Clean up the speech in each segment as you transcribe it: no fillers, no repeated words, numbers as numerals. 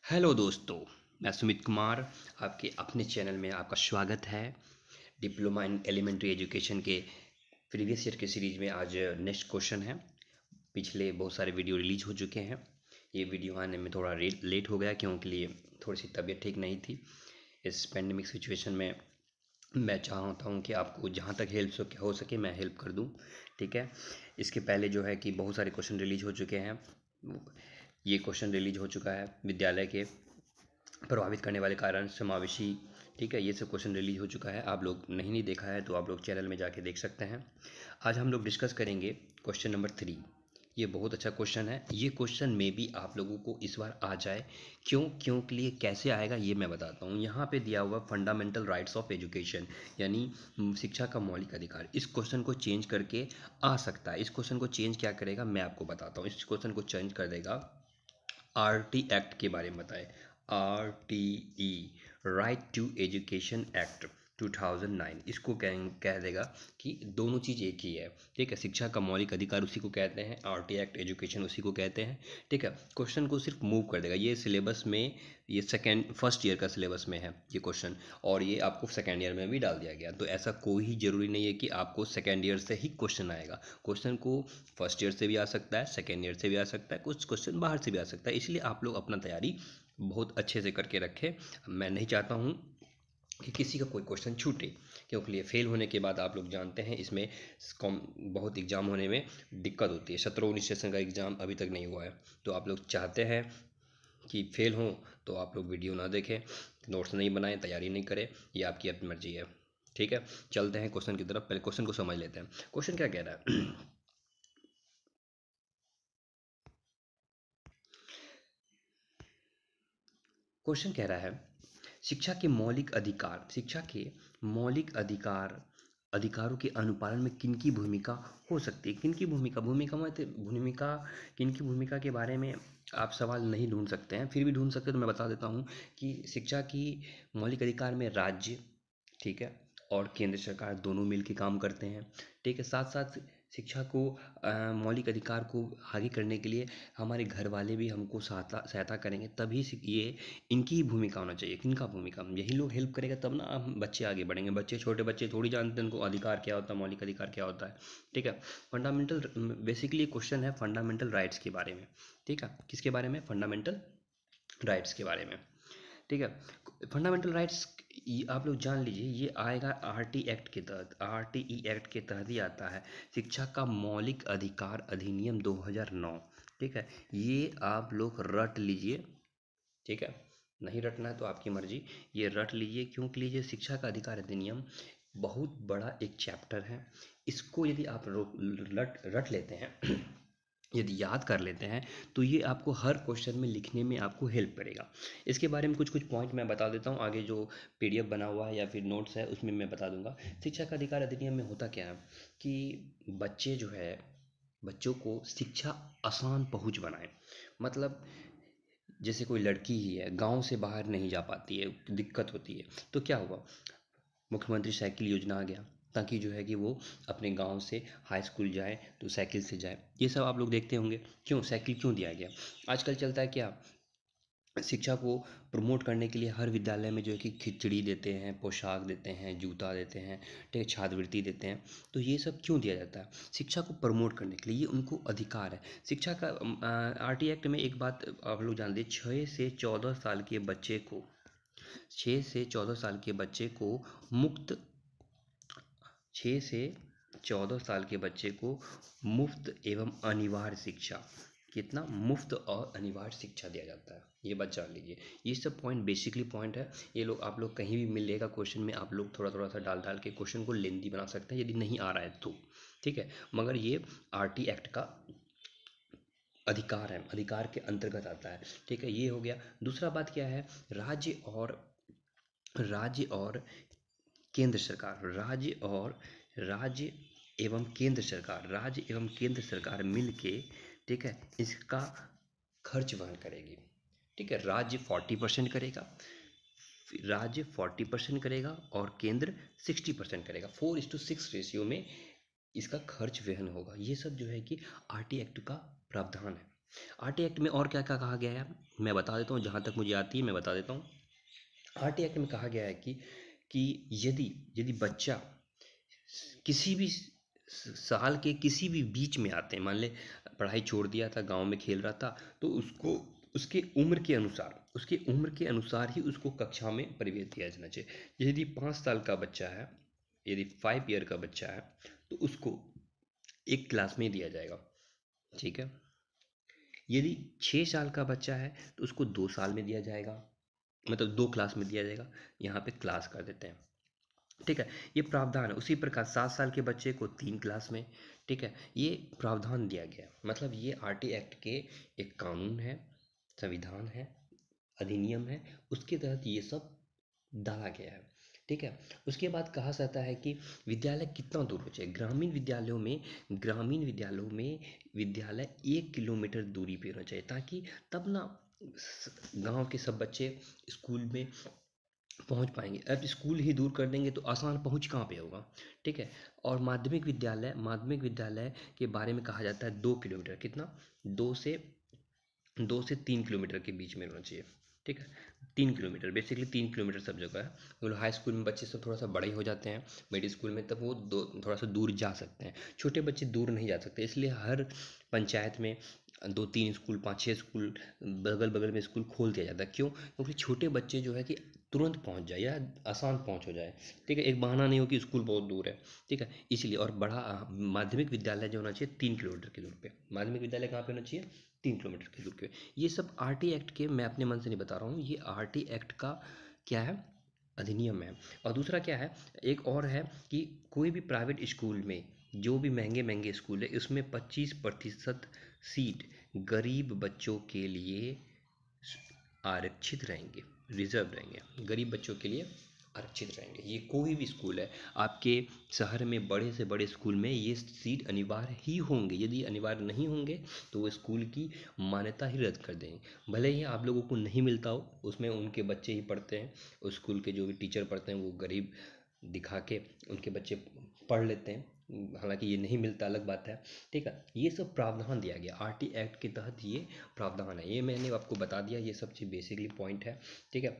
Hello दोस्तों, मैं सुमित कुमार आपके अपने चैनल में आपका स्वागत है। डिप्लोमा इन एलिमेंट्री एजुकेशन के प्रीवियस ईयर के सीरीज में आज नेक्स्ट क्वेश्चन है। पिछले बहुत सारे वीडियो रिलीज हो चुके हैं। ये वीडियो आने में थोड़ा लेट हो गया क्योंकि लिए थोड़ी सी तबीयत ठीक नहीं थी। इस पेंडेमिक सिचुएशन में मैं चाहता हूँ कि आपको जहाँ तक हेल्प हो सके मैं हेल्प कर दूँ। ठीक है, इसके पहले जो है कि बहुत सारे क्वेश्चन रिलीज हो चुके हैं। ये क्वेश्चन रिलीज हो चुका है विद्यालय के प्रभावित करने वाले कारण समावेशी। ठीक है, ये सब क्वेश्चन रिलीज हो चुका है। आप लोग नहीं देखा है तो आप लोग चैनल में जाके देख सकते हैं। आज हम लोग डिस्कस करेंगे क्वेश्चन नंबर 3। ये बहुत अच्छा क्वेश्चन है। ये क्वेश्चन में भी आप लोगों को इस बार आ जाए, क्यों के लिए कैसे आएगा ये मैं बताता हूँ। यहाँ पे दिया हुआ फंडामेंटल राइट्स ऑफ एजुकेशन, यानी शिक्षा का मौलिक अधिकार। इस क्वेश्चन को चेंज करके आ सकता है। इस क्वेश्चन को चेंज क्या करेगा मैं आपको बताता हूँ। इस क्वेश्चन को चेंज कर देगा आरटी एक्ट के बारे में बताएं। RTE, right to education act 2009, इसको कह देगा कि दोनों चीज़ एक ही है। ठीक है, शिक्षा का मौलिक अधिकार उसी को कहते हैं, आरटी एक्ट एजुकेशन उसी को कहते हैं। ठीक है, क्वेश्चन को सिर्फ मूव कर देगा। ये सिलेबस में, ये फर्स्ट ईयर का सिलेबस में है ये क्वेश्चन, और ये आपको सेकेंड ईयर में भी डाल दिया गया। तो ऐसा कोई ही ज़रूरी नहीं है कि आपको सेकेंड ईयर से ही क्वेश्चन आएगा। क्वेश्चन को फर्स्ट ईयर से भी आ सकता है, सेकेंड ईयर से भी आ सकता है, कुछ क्वेश्चन बाहर से भी आ सकता है। इसलिए आप लोग अपना तैयारी बहुत अच्छे से करके रखें। मैं नहीं चाहता हूँ कि किसी का कोई क्वेश्चन छूटे, क्योंकि ये फेल होने के बाद आप लोग जानते हैं इसमें बहुत एग्ज़ाम होने में दिक्कत होती है। 17-19 सेशन का एग्ज़ाम अभी तक नहीं हुआ है। तो आप लोग चाहते हैं कि फेल हों तो आप लोग वीडियो ना देखें, नोट्स नहीं बनाएं, तैयारी नहीं करें, ये आपकी अपनी मर्जी है। ठीक है, चलते हैं क्वेश्चन की तरफ। पहले क्वेश्चन को समझ लेते हैं। क्वेश्चन क्या कह रहा है? क्वेश्चन कह रहा है, शिक्षा के मौलिक अधिकार, शिक्षा के मौलिक अधिकारों के अनुपालन में किनकी भूमिका हो सकती है। किनकी भूमिका, किनकी भूमिका के बारे में आप सवाल नहीं ढूंढ सकते हैं, फिर भी ढूंढ सकते हैं तो मैं बता देता हूँ कि शिक्षा की मौलिक अधिकार में राज्य, ठीक है, और केंद्र सरकार दोनों मिल के काम करते हैं। ठीक है, साथ साथ शिक्षा को मौलिक अधिकार को आगे करने के लिए हमारे घर वाले भी हमको सहायता सहायता करेंगे, तभी ये इनकी ही भूमिका होना चाहिए। किनका भूमिका, यही लोग हेल्प करेगा तब ना हम बच्चे आगे बढ़ेंगे। बच्चे, छोटे बच्चे थोड़ी जानते हैं उनको अधिकार क्या होता है, मौलिक अधिकार क्या होता है। ठीक है, फंडामेंटल, बेसिकली क्वेश्चन है फंडामेंटल राइट्स के बारे में। ठीक है, किसके बारे में? फंडामेंटल राइट्स के बारे में। ठीक है, फंडामेंटल राइट्स आप लोग जान लीजिए, ये आएगा आरटी एक्ट के तहत, आरटीई एक्ट के तहत ही आता है। शिक्षा का मौलिक अधिकार अधिनियम 2009। ठीक है, ये आप लोग रट लीजिए। ठीक है, नहीं रटना है तो आपकी मर्जी, ये रट लीजिए। क्यों लीजिए? शिक्षा का अधिकार अधिनियम बहुत बड़ा एक चैप्टर है। इसको यदि आप रट लेते हैं यदि याद कर लेते हैं तो ये आपको हर क्वेश्चन में लिखने में आपको हेल्प करेगा। इसके बारे में कुछ कुछ पॉइंट मैं बता देता हूँ। आगे जो पीडीएफ बना हुआ है या फिर नोट्स है उसमें मैं बता दूंगा। शिक्षा का अधिकार अधिनियम में होता क्या है कि बच्चे जो है, बच्चों को शिक्षा आसान पहुँच बनाए। मतलब जैसे कोई लड़की ही है, गांव से बाहर नहीं जा पाती है, दिक्कत होती है, तो क्या हुआ, मुख्यमंत्री साइकिल योजना आ गया, ताकि जो है कि वो अपने गांव से हाई स्कूल जाए तो साइकिल से जाए। ये सब आप लोग देखते होंगे। क्यों साइकिल क्यों दिया गया? आजकल चलता है क्या, शिक्षा को प्रमोट करने के लिए हर विद्यालय में जो है कि खिचड़ी देते हैं, पोशाक देते हैं, जूता देते हैं, ठीक है, छात्रवृत्ति देते हैं। तो ये सब क्यों दिया जाता है? शिक्षा को प्रमोट करने के लिए, ये उनको अधिकार है। शिक्षा का आरटी एक्ट में एक बात आप लोग जान लीजिए, 6 से 14 साल के बच्चे को मुफ्त 6 से 14 साल के बच्चे को मुफ्त एवं अनिवार्य शिक्षा, कितना मुफ्त और अनिवार्य शिक्षा दिया जाता है, ये बात जान लीजिए। ये सब पॉइंट बेसिकली पॉइंट है। ये लोग आप लोग कहीं भी मिलेगा क्वेश्चन में, आप लोग थोड़ा थोड़ा सा डाल डाल के क्वेश्चन को लेंदी बना सकते हैं यदि नहीं आ रहा है तो। ठीक है, मगर ये आरटी एक्ट का अधिकार है, अधिकार के अंतर्गत आता है। ठीक है, ये हो गया। दूसरा बात क्या है, राज्य और केंद्र सरकार, राज्य एवं केंद्र सरकार मिल के, ठीक है, इसका खर्च वहन करेगी। ठीक है, राज्य 40% करेगा और केंद्र 60% करेगा। 4:6 रेशियो में इसका खर्च वहन होगा। ये सब जो है कि आरटी एक्ट का प्रावधान है। आरटी एक्ट में और क्या क्या कहा गया है मैं बता देता हूँ, जहाँ तक मुझे आती है मैं बता देता हूँ। आरटी एक्ट में कहा गया है कि यदि यदि बच्चा किसी भी साल के किसी भी बीच में आते हैं, मान ले पढ़ाई छोड़ दिया था, गांव में खेल रहा था, तो उसको उसके उम्र के अनुसार ही उसको कक्षा में प्रवेश दिया जाना चाहिए। यदि 5 साल का बच्चा है, यदि 5 ईयर का बच्चा है, तो उसको एक क्लास में दिया जाएगा, ठीक है। यदि 6 साल का बच्चा है तो उसको 2 साल में दिया जाएगा, मतलब 2 क्लास में दिया जाएगा, यहाँ पे क्लास कर देते हैं, ठीक है। ये प्रावधान है। उसी प्रकार 7 साल के बच्चे को 3 क्लास में, ठीक है। ये प्रावधान दिया गया है। मतलब ये आरटी एक्ट के एक कानून है, संविधान है, अधिनियम है, उसके तहत ये सब डाला गया है, ठीक है। उसके बाद कहा जाता है कि विद्यालय कितना दूर हो चाहिए। ग्रामीण विद्यालयों में विद्यालय 1 किलोमीटर दूरी पे होना चाहिए, ताकि तब ना गांव के सब बच्चे स्कूल में पहुंच पाएंगे। अब स्कूल ही दूर कर देंगे तो आसान पहुंच कहाँ पे होगा, ठीक है। और माध्यमिक विद्यालय के बारे में कहा जाता है 2 किलोमीटर, कितना, 2 से 3 किलोमीटर के बीच में होना चाहिए, ठीक है। 3 किलोमीटर, बेसिकली 3 किलोमीटर सब जगह है। मतलब हाई स्कूल में बच्चे सब थोड़ा सा बड़े हो जाते हैं, मिडिल स्कूल में तब वो थोड़ा सा दूर जा सकते हैं, छोटे बच्चे दूर नहीं जा सकते। इसलिए हर पंचायत में 2-3 स्कूल, 5-6 स्कूल, बगल बगल में स्कूल खोल दिया जाता है। क्यों? क्योंकि छोटे बच्चे जो है कि तुरंत पहुंच जाए या आसान पहुंच हो जाए, ठीक है। एक बहाना नहीं हो कि स्कूल बहुत दूर है, ठीक है। इसलिए और माध्यमिक विद्यालय जो होना चाहिए 3 किलोमीटर की दूर पे। माध्यमिक विद्यालय कहाँ पे होना चाहिए? 3 किलोमीटर की दूर पे। ये सब आरटी एक्ट के, मैं अपने मन से नहीं बता रहा हूँ, ये आरटी एक्ट का क्या है, अधिनियम है। और दूसरा क्या है, एक और है कि कोई भी प्राइवेट स्कूल में, जो भी महंगे महंगे स्कूल है, इसमें 25% सीट गरीब बच्चों के लिए आरक्षित रहेंगे, रिजर्व रहेंगे, गरीब बच्चों के लिए आरक्षित रहेंगे। ये कोई भी स्कूल है आपके शहर में, बड़े से बड़े स्कूल में ये सीट अनिवार्य ही होंगे। यदि अनिवार्य नहीं होंगे तो वो स्कूल की मान्यता ही रद्द कर देंगे। भले ही आप लोगों को नहीं मिलता हो, उसमें उनके बच्चे ही पढ़ते हैं, उस स्कूल के जो भी टीचर पढ़ते हैं वो गरीब दिखा के उनके बच्चे पढ़ लेते हैं, हालांकि ये नहीं मिलता, अलग बात है, ठीक है। ये सब प्रावधान दिया गया आरटी एक्ट के तहत, ये प्रावधान है। ये मैंने आपको बता दिया, ये सब चीज़ बेसिकली पॉइंट है, ठीक है।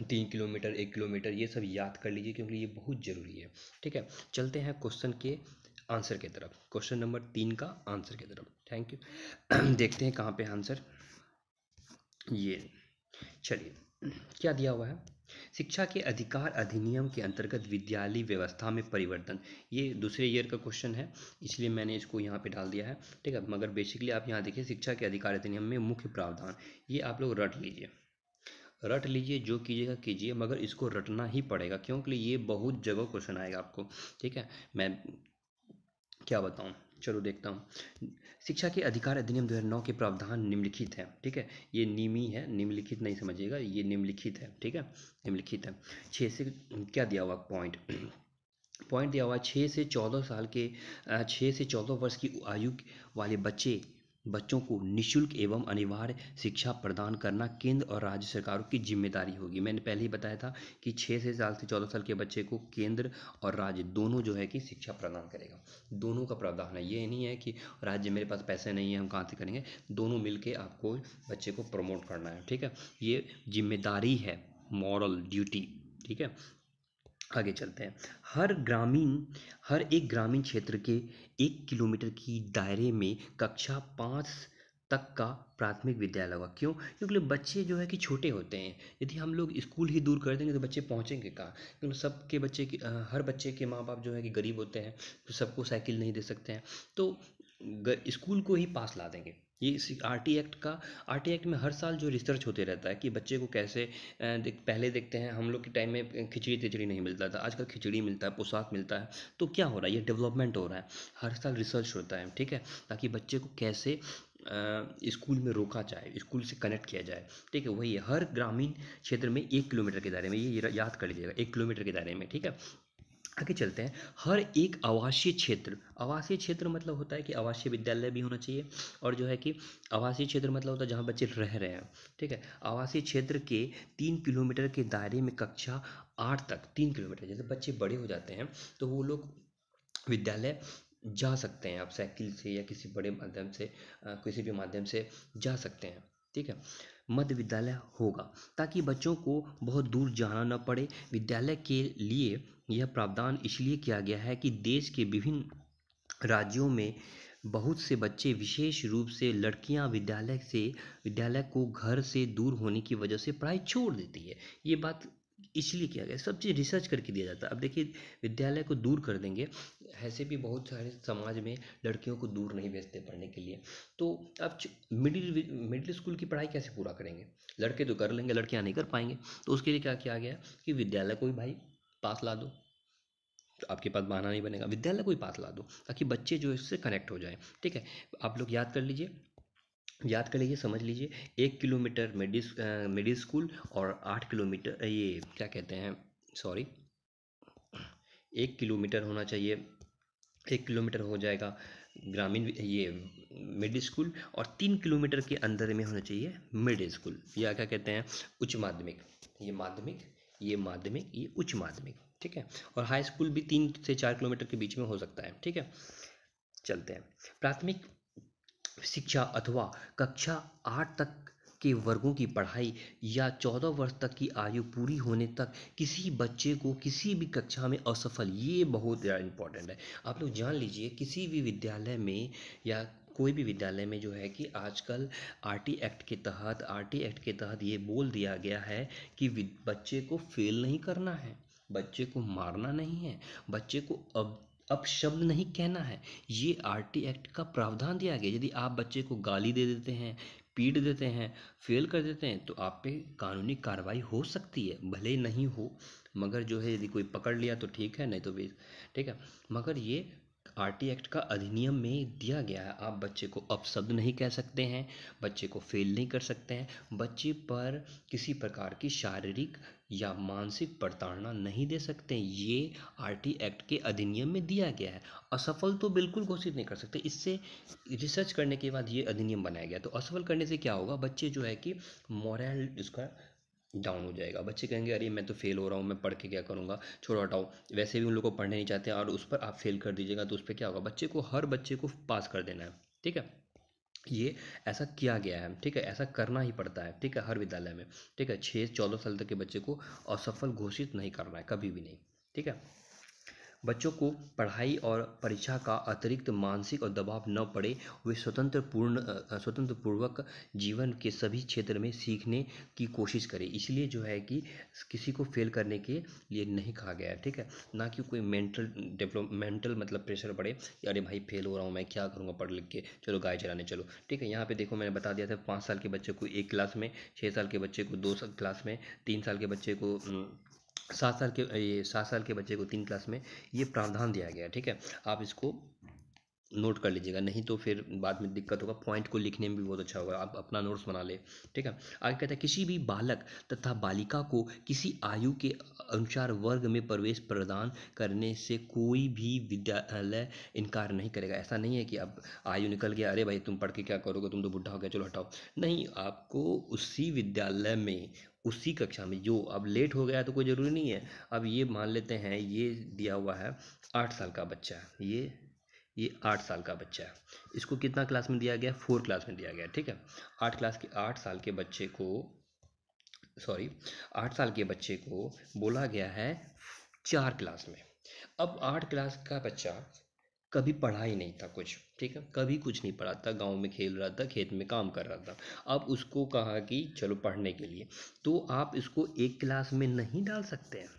3 किलोमीटर, 1 किलोमीटर, ये सब याद कर लीजिए क्योंकि ये बहुत ज़रूरी है, ठीक है। चलते हैं क्वेश्चन के आंसर की तरफ, क्वेश्चन नंबर 3 का आंसर की तरफ। Thank you. देखते हैं कहाँ पे आंसर, ये, चलिए क्या दिया हुआ है। शिक्षा के अधिकार अधिनियम के अंतर्गत विद्यालय व्यवस्था में परिवर्तन, ये दूसरे ईयर का क्वेश्चन है, इसलिए मैंने इसको यहाँ पे डाल दिया है, ठीक है। मगर बेसिकली आप यहाँ देखिए, शिक्षा के अधिकार अधिनियम में मुख्य प्रावधान, ये आप लोग रट लीजिए, रट लीजिए, जो कीजिएगा कीजिए, मगर इसको रटना ही पड़ेगा क्योंकि ये बहुत जगह क्वेश्चन आएगा आपको, ठीक है। मैं क्या बताऊं, चलो देखता हूँ। शिक्षा के अधिकार अधिनियम 2009 के प्रावधान निम्नलिखित है, ठीक है। ये निमी है, निम्नलिखित नहीं समझिएगा, ये निम्नलिखित है, ठीक है, निम्नलिखित है। 6 से क्या दिया हुआ पॉइंट, पॉइंट दिया हुआ है 6 से 14 साल के 6 से 14 वर्ष की आयु वाले बच्चों को निशुल्क एवं अनिवार्य शिक्षा प्रदान करना केंद्र और राज्य सरकारों की जिम्मेदारी होगी। मैंने पहले ही बताया था कि 6 से 14 साल के बच्चे को केंद्र और राज्य दोनों जो है कि शिक्षा प्रदान करेगा, दोनों का प्रावधान है। ये नहीं है कि राज्य मेरे पास पैसे नहीं है हम कहाँ से करेंगे, दोनों मिलके आपको बच्चे को प्रमोट करना है, ठीक है। ये जिम्मेदारी है, मॉरल ड्यूटी, ठीक है। आगे चलते हैं। हर एक ग्रामीण क्षेत्र के 1 किलोमीटर की दायरे में कक्षा 5 तक का प्राथमिक विद्यालय होगा। क्यों? क्योंकि बच्चे जो है कि छोटे होते हैं, यदि हम लोग स्कूल ही दूर कर देंगे तो बच्चे पहुंचेंगे कहाँ? क्योंकि हर बच्चे के माँ बाप जो है कि गरीब होते हैं, तो सबको साइकिल नहीं दे सकते हैं, तो स्कूल को ही पास ला देंगे। ये आरटी एक्ट में हर साल जो रिसर्च होते रहता है कि बच्चे को कैसे पहले देखते हैं, हम लोग के टाइम में खिचड़ी तिचड़ी नहीं मिलता था, आजकल खिचड़ी मिलता है, पोशाक मिलता है। तो क्या हो रहा है, ये डेवलपमेंट हो रहा है, हर साल रिसर्च होता है, ठीक है, ताकि बच्चे को कैसे स्कूल में रोका जाए, स्कूल से कनेक्ट किया जाए, ठीक है। वही है, हर ग्रामीण क्षेत्र में 1 किलोमीटर के दायरे में, ये याद कर लीजिएगा, 1 किलोमीटर के दायरे में, ठीक है। आगे चलते हैं। हर एक आवासीय क्षेत्र मतलब होता है कि आवासीय विद्यालय भी होना चाहिए, और जो है कि आवासीय क्षेत्र मतलब होता है जहाँ बच्चे रह रहे हैं, ठीक है। आवासीय क्षेत्र के 3 किलोमीटर के दायरे में कक्षा 8 तक, 3 किलोमीटर, जैसे बच्चे बड़े हो जाते हैं तो वो लोग विद्यालय जा सकते हैं, आप साइकिल से या किसी बड़े माध्यम से किसी भी माध्यम से जा सकते हैं। ठीक है, मध्य विद्यालय होगा ताकि बच्चों को बहुत दूर जाना न पड़े। विद्यालय के लिए यह प्रावधान इसलिए किया गया है कि देश के विभिन्न राज्यों में बहुत से बच्चे, विशेष रूप से लड़कियां, विद्यालय को घर से दूर होने की वजह से पढ़ाई छोड़ देती है। ये बात इसलिए किया गया, सब चीज़ रिसर्च करके दिया जाता है। अब देखिए, विद्यालय को दूर कर देंगे, ऐसे भी बहुत सारे समाज में लड़कियों को दूर नहीं भेजते पढ़ने के लिए। तो अब मिडिल स्कूल की पढ़ाई कैसे पूरा करेंगे? लड़के तो कर लेंगे, लड़कियां नहीं कर पाएंगे। तो उसके लिए क्या किया गया कि विद्यालय को भी भाई पास ला दो, तो आपके पास बहाना नहीं बनेगा, विद्यालय को ही पास ला दो ताकि बच्चे जो है इससे कनेक्ट हो जाएं। ठीक है, आप लोग याद कर लीजिए, समझ लीजिए। 1 किलोमीटर मिडिल स्कूल और 8 किलोमीटर, ये क्या कहते हैं, सॉरी, 1 किलोमीटर होना चाहिए, 1 किलोमीटर हो जाएगा ग्रामीण ये मिडिल स्कूल, और 3 किलोमीटर के अंदर में होना चाहिए मिडिल स्कूल, या क्या कहते हैं, उच्च माध्यमिक। ये माध्यमिक, ये माध्यमिक, ये उच्च माध्यमिक। ठीक है, और हाई स्कूल भी 3 से 4 किलोमीटर के बीच में हो सकता है। ठीक है, चलते हैं। प्राथमिक शिक्षा अथवा कक्षा 8 तक के वर्गों की पढ़ाई या 14 वर्ष तक की आयु पूरी होने तक किसी बच्चे को किसी भी कक्षा में असफल, ये बहुत ज़्यादा इम्पोर्टेंट है। आप लोग जान लीजिए, किसी भी विद्यालय में या कोई भी विद्यालय में जो है कि आजकल आरटी एक्ट के तहत ये बोल दिया गया है कि बच्चे को फेल नहीं करना है, बच्चे को मारना नहीं है, बच्चे को अपशब्द नहीं कहना है। ये आरटी एक्ट का प्रावधान दिया गया। यदि आप बच्चे को गाली दे देते हैं, पीट देते हैं, फेल कर देते हैं, तो आप पे कानूनी कार्रवाई हो सकती है। भले ही नहीं हो, मगर जो है यदि कोई पकड़ लिया तो ठीक है, नहीं तो भी ठीक है। मगर ये आरटी एक्ट का अधिनियम में दिया गया है, आप बच्चे को अपशब्द नहीं कह सकते हैं, बच्चे को फेल नहीं कर सकते हैं, बच्चे पर किसी प्रकार की शारीरिक या मानसिक प्रताड़ना नहीं दे सकते हैं। ये आरटी एक्ट के अधिनियम में दिया गया है। असफल तो बिल्कुल घोषित नहीं कर सकते। इससे रिसर्च करने के बाद ये अधिनियम बनाया गया। तो असफल करने से क्या होगा, बच्चे जो है कि मोरल इसका डाउन हो जाएगा। बच्चे कहेंगे अरे मैं तो फेल हो रहा हूँ, मैं पढ़ के क्या करूँगा, छोड़ो हटाओ। वैसे भी उन लोग को पढ़ने नहीं चाहते हैं, और उस पर आप फेल कर दीजिएगा तो उस पर क्या होगा, हर बच्चे को पास कर देना है। ठीक है, ये ऐसा किया गया है। ठीक है, ऐसा करना ही पड़ता है। ठीक है, हर विद्यालय में। ठीक है, 6 से 14 साल तक के बच्चे को असफल घोषित नहीं करना है, कभी भी नहीं। ठीक है, बच्चों को पढ़ाई और परीक्षा का अतिरिक्त मानसिक और दबाव न पड़े, वे स्वतंत्र पूर्वक जीवन के सभी क्षेत्र में सीखने की कोशिश करें। इसलिए जो है कि किसी को फेल करने के लिए नहीं कहा गया है। ठीक है, ना कि कोई मेंटल मतलब प्रेशर पड़े कि अरे भाई फेल हो रहा हूँ, मैं क्या करूँगा पढ़ लिख के, चलो गाय चराने चलो। ठीक है, यहाँ पे देखो मैंने बता दिया था, 5 साल के बच्चे को एक क्लास में, 6 साल के बच्चे को 2 क्लास में, 3 साल के बच्चे को 7 साल के बच्चे को 3 क्लास में, ये प्रावधान दिया गया है। ठीक है, आप इसको नोट कर लीजिएगा, नहीं तो फिर बाद में दिक्कत होगा। पॉइंट को लिखने में भी बहुत अच्छा होगा, आप अपना नोट्स बना ले। ठीक है, आगे कहता है किसी भी बालक तथा बालिका को किसी आयु के अनुसार वर्ग में प्रवेश प्रदान करने से कोई भी विद्यालय इनकार नहीं करेगा। ऐसा नहीं है कि अब आयु निकल गया, अरे भाई तुम पढ़ के क्या करोगे, तुम तो बुढ़ा हो गया, चलो हटाओ। नहीं, आपको उसी विद्यालय में, उसी कक्षा में, जो अब लेट हो गया तो कोई ज़रूरी नहीं है। अब ये मान लेते हैं, ये दिया हुआ है 8 साल का बच्चा, ये 8 साल का बच्चा है, इसको कितना क्लास में दिया गया, 4 क्लास में दिया गया। ठीक है, 8 साल के बच्चे को, सॉरी, 8 साल के बच्चे को बोला गया है 4 क्लास में। अब 8 क्लास का बच्चा कभी पढ़ा ही नहीं था कुछ। ठीक है, कभी कुछ नहीं पढ़ा था, गांव में खेल रहा था, खेत में काम कर रहा था। अब उसको कहा कि चलो पढ़ने के लिए, तो आप इसको एक क्लास में नहीं डाल सकते हैं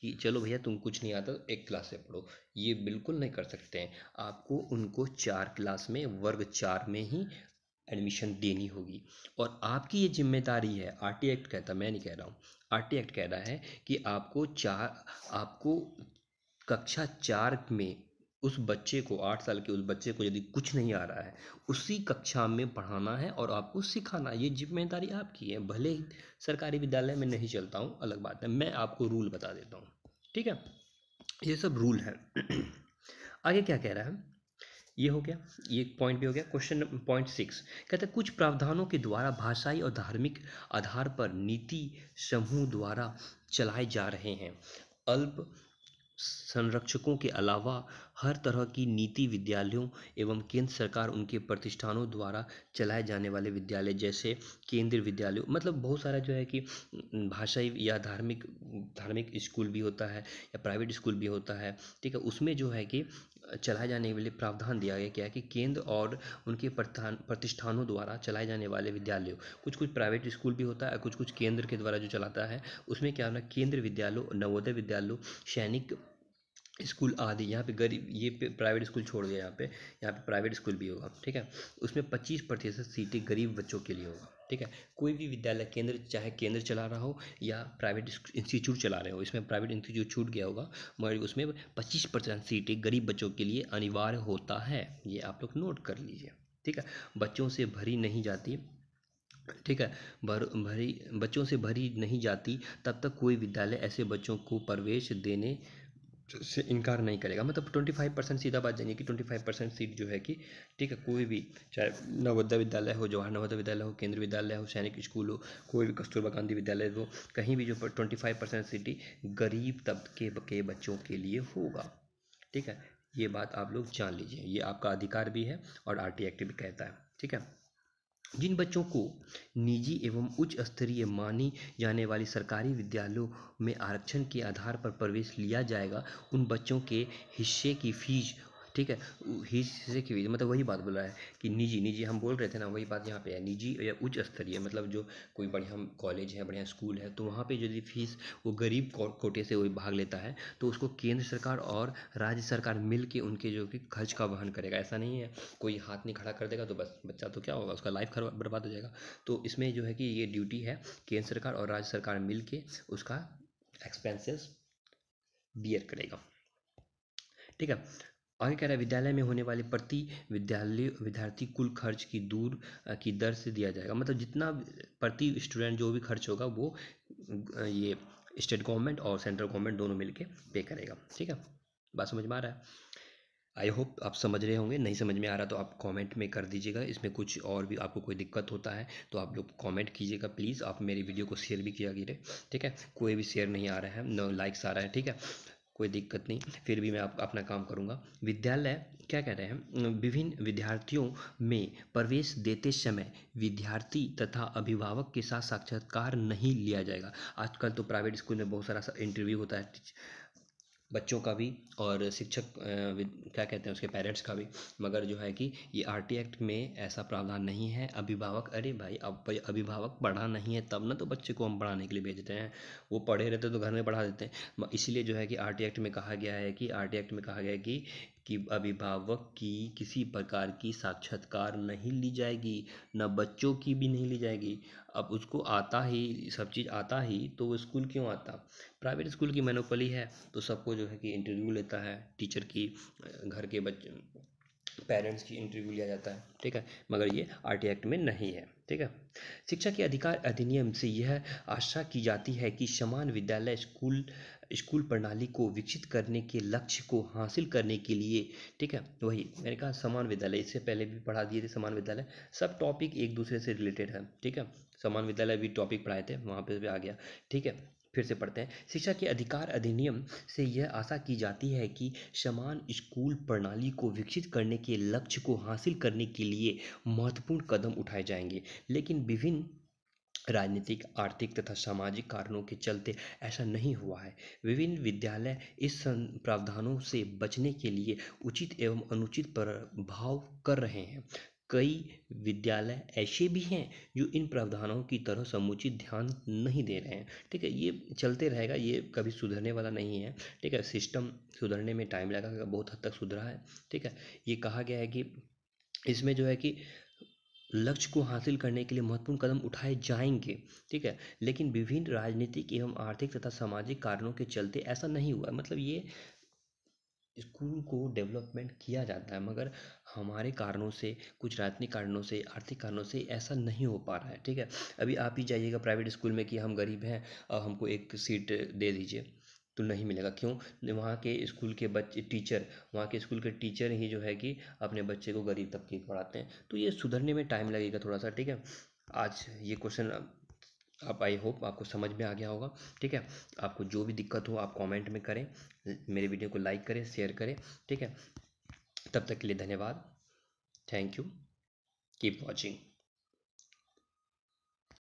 कि चलो भैया तुम कुछ नहीं आता तो एक क्लास से पढ़ो। ये बिल्कुल नहीं कर सकते हैं। आपको उनको 4 क्लास में, वर्ग 4 में ही एडमिशन देनी होगी। और आपकी ये जिम्मेदारी है, आरटी एक्ट कहता, मैं नहीं कह रहा हूँ, आरटी एक्ट कह रहा है कि आपको कक्षा 4 में उस बच्चे को, 8 साल के उस बच्चे को यदि कुछ नहीं आ रहा है, उसी कक्षा में पढ़ाना है और आपको सिखाना। ये जिम्मेदारी आपकी है। भले ही सरकारी विद्यालय में नहीं चलता हूँ, अलग बात है, मैं आपको रूल बता देता हूँ। ठीक है, ये सब रूल है। आगे क्या कह रहा है, ये हो गया, ये पॉइंट भी हो गया। क्वेश्चन पॉइंट 6 कहता है कुछ प्रावधानों के द्वारा भाषाई और धार्मिक आधार पर नीति समूह द्वारा चलाए जा रहे हैं। अल्प संरक्षकों के अलावा हर तरह की नीति विद्यालयों एवं केंद्र सरकार उनके प्रतिष्ठानों द्वारा चलाए जाने वाले विद्यालय जैसे केंद्रीय विद्यालयों, मतलब बहुत सारा जो है कि भाषाई या धार्मिक धार्मिक स्कूल भी होता है या प्राइवेट स्कूल भी होता है, ठीक है। उसमें जो है कि चलाए जाने वाले प्रावधान दिया गया क्या है कि केंद्र और उनके प्रतिष्ठानों द्वारा चलाए जाने वाले विद्यालयों, कुछ कुछ प्राइवेट स्कूल भी होता है, कुछ कुछ केंद्र के द्वारा जो चलाता है, उसमें क्या होना, केंद्र विद्यालयों, नवोदय विद्यालयों, सैनिक स्कूल आदि। यहाँ पे गरीब, ये प्राइवेट स्कूल छोड़ दिया, यहाँ पे प्राइवेट स्कूल भी होगा, ठीक है। उसमें 25% सीटें गरीब बच्चों के लिए होगा, ठीक है। कोई भी विद्यालय केंद्र, चाहे केंद्र चला रहा हो या प्राइवेट इंस्टीट्यूट चला रहे हो, इसमें प्राइवेट इंस्टीट्यूट छूट गया होगा, मगर उसमें 25% सीटें गरीब बच्चों के लिए अनिवार्य होता है। ये आप लोग नोट कर लीजिए, ठीक है। बच्चों से भरी नहीं जाती, ठीक है। भरी बच्चों से भरी नहीं जाती, तब तक कोई विद्यालय ऐसे बच्चों को प्रवेश देने से इनकार नहीं करेगा। मतलब 25%, सीधा बात जानिए कि 25% सीट जो है कि, ठीक है, कोई भी, चाहे नवोदय विद्यालय हो, जवाहर नवोदय विद्यालय हो, केंद्रीय विद्यालय हो, सैनिक स्कूल हो, कोई भी कस्तूरबा गांधी विद्यालय हो, कहीं भी जो 25% सीटें गरीब तबके के बच्चों के लिए होगा, ठीक है। ये बात आप लोग जान लीजिए, ये आपका अधिकार भी है और आरटी एक्ट भी कहता है, ठीक है। जिन बच्चों को निजी एवं उच्च स्तरीय मानी जाने वाली सरकारी विद्यालयों में आरक्षण के आधार पर प्रवेश लिया जाएगा, उन बच्चों के हिस्से की फीस, ठीक है, हिस्से की फीस, मतलब वही बात बोल रहा है कि निजी निजी हम बोल रहे थे ना, वही बात यहाँ पे है, निजी या उच्च स्तरीय, मतलब जो कोई बढ़िया कॉलेज है, बढ़िया स्कूल है, तो वहाँ पे यदि फीस वो गरीब कोटे से वही भाग लेता है, तो उसको केंद्र सरकार और राज्य सरकार मिल के उनके जो कि खर्च का वहन करेगा। ऐसा नहीं है कोई हाथ नहीं खड़ा कर देगा तो बस बच्चा तो क्या होगा, उसका लाइफ खराब बर्बाद हो जाएगा। तो इसमें जो है कि ये ड्यूटी है, केंद्र सरकार और राज्य सरकार मिल के उसका एक्सपेंसेस बियर करेगा, ठीक है। आगे कह रहा है विद्यालय में होने वाले प्रति विद्यालय विद्यार्थी कुल खर्च की की दर से दिया जाएगा। मतलब जितना प्रति स्टूडेंट जो भी खर्च होगा वो ये स्टेट गवर्नमेंट और सेंट्रल गवर्नमेंट दोनों मिलके पे करेगा, ठीक है। बात समझ में आ रहा है? आई होप आप समझ रहे होंगे। नहीं समझ में आ रहा तो आप कमेंट में कर दीजिएगा। इसमें कुछ और भी आपको कोई दिक्कत होता है तो आप लोग कमेंट कीजिएगा प्लीज़। आप मेरी वीडियो को शेयर भी किया कीजिए, ठीक है। कोई भी शेयर नहीं आ रहा है, नो लाइक्स आ रहा है, ठीक है, कोई दिक्कत नहीं, फिर भी मैं अपना काम करूँगा। विद्यालय क्या कह रहे हैं, विभिन्न विद्यार्थियों में प्रवेश देते समय विद्यार्थी तथा अभिभावक के साथ साक्षात्कार नहीं लिया जाएगा। आजकल तो प्राइवेट स्कूल में बहुत सारा इंटरव्यू होता है, बच्चों का भी और शिक्षक क्या कहते हैं उसके पेरेंट्स का भी, मगर जो है कि ये आरटी एक्ट में ऐसा प्रावधान नहीं है। अभिभावक, अरे भाई अब अभिभावक पढ़ा नहीं है तब ना तो बच्चे को हम पढ़ाने के लिए भेजते हैं, वो पढ़े रहते तो घर में पढ़ा देते हैं। इसलिए जो है कि आरटी एक्ट में कहा गया है कि अभिभावक की किसी प्रकार की साक्षात्कार नहीं ली जाएगी, न बच्चों की भी नहीं ली जाएगी। अब उसको आता ही सब चीज़ आता ही तो वो स्कूल क्यों आता? प्राइवेट स्कूल की मोनोपोली है तो सबको जो है कि इंटरव्यू लेता है, टीचर की, घर के बच्चे, पेरेंट्स की इंटरव्यू लिया जाता है, ठीक है। मगर ये आरटी एक्ट में नहीं है, ठीक है। शिक्षा के अधिकार अधिनियम से यह आशा की जाती है कि समान विद्यालय स्कूल प्रणाली को विकसित करने के लक्ष्य को हासिल करने के लिए, ठीक है, वही मैंने कहा समान विद्यालय, इससे पहले भी पढ़ा दिए थे समान विद्यालय, सब टॉपिक एक दूसरे से रिलेटेड है, ठीक है। समान विद्यालय भी टॉपिक पढ़ाए थे, वहाँ पे भी आ गया, ठीक है। फिर से पढ़ते हैं। शिक्षा के अधिकार अधिनियम से यह आशा की जाती है कि समान स्कूल प्रणाली को विकसित करने के लक्ष्य को हासिल करने के लिए महत्वपूर्ण कदम उठाए जाएंगे, लेकिन विभिन्न राजनीतिक, आर्थिक तथा सामाजिक कारणों के चलते ऐसा नहीं हुआ है। विभिन्न विद्यालय इस प्रावधानों से बचने के लिए उचित एवं अनुचित प्रभाव कर रहे हैं। कई विद्यालय ऐसे भी हैं जो इन प्रावधानों की तरह समुचित ध्यान नहीं दे रहे हैं, ठीक है। ये चलते रहेगा, ये कभी सुधरने वाला नहीं है, ठीक है। सिस्टम सुधरने में टाइम लगेगा, बहुत हद तक सुधरा है, ठीक है। ये कहा गया है कि इसमें जो है कि लक्ष्य को हासिल करने के लिए महत्वपूर्ण कदम उठाए जाएंगे, ठीक है, लेकिन विभिन्न राजनीतिक एवं आर्थिक तथा सामाजिक कारणों के चलते ऐसा नहीं हुआ। मतलब ये स्कूल को डेवलपमेंट किया जाता है मगर हमारे कारणों से, कुछ राजनीतिक कारणों से, आर्थिक कारणों से ऐसा नहीं हो पा रहा है, ठीक है। अभी आप ही जाइएगा प्राइवेट स्कूल में कि हम गरीब हैं और हमको एक सीट दे दीजिए, तो नहीं मिलेगा। क्यों? वहाँ के स्कूल के बच्चे टीचर, वहाँ के स्कूल के टीचर ही जो है कि अपने बच्चे को गरीब तबके के पढ़ाते हैं, तो ये सुधरने में टाइम लगेगा थोड़ा सा, ठीक है। आज ये क्वेश्चन आप आई होप आपको समझ में आ गया होगा। ठीक है, आपको जो भी दिक्कत हो आप कमेंट में करें, मेरे वीडियो को लाइक करें, शेयर करें। ठीक है, तब तक के लिए धन्यवाद। Thank you, keep watching.